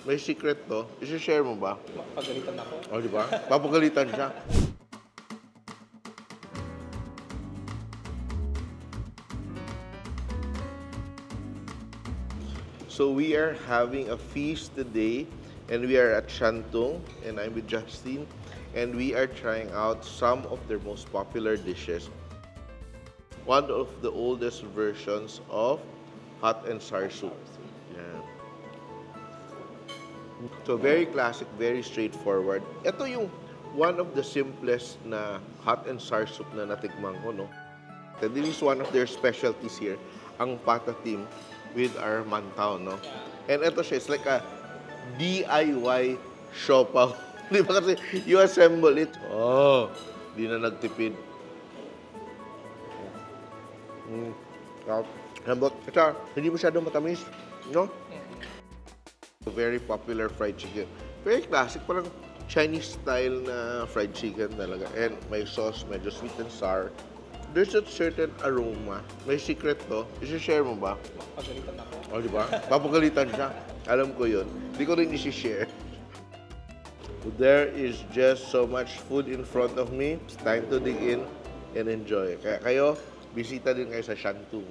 May secret to. I-share mo ba? Pagalitan ako. O, di ba? Papagalitan siya. So we are having a feast today, and we are at Shantung, and I'm with Justin, and we are trying out some of their most popular dishes. One of the oldest versions of hot and sour soup. Yeah. So very classic, very straightforward. Ito yung one of the simplest na hot and sour soup na natikman ko, no? This is one of their specialties here, ang patatim with our mantaw, no? And ito siya, it's like a DIY siopaw. Di ba kasi you assemble it. Oh, di na nagtipid. Lambot. Ito, hindi masyadong matamis, no? Very popular fried chicken. Very classic, parang Chinese style na fried chicken talaga. And may sauce, medyo sweet and sour. There's a certain aroma. May secret to. I-share mo ba? Pagalitan ako. O, di ba? Papagalitan siya. Alam ko yun. Hindi ko rin i-share. There is just so much food in front of me. It's time to dig in and enjoy. Kaya kayo, bisita din kayo sa Shantung.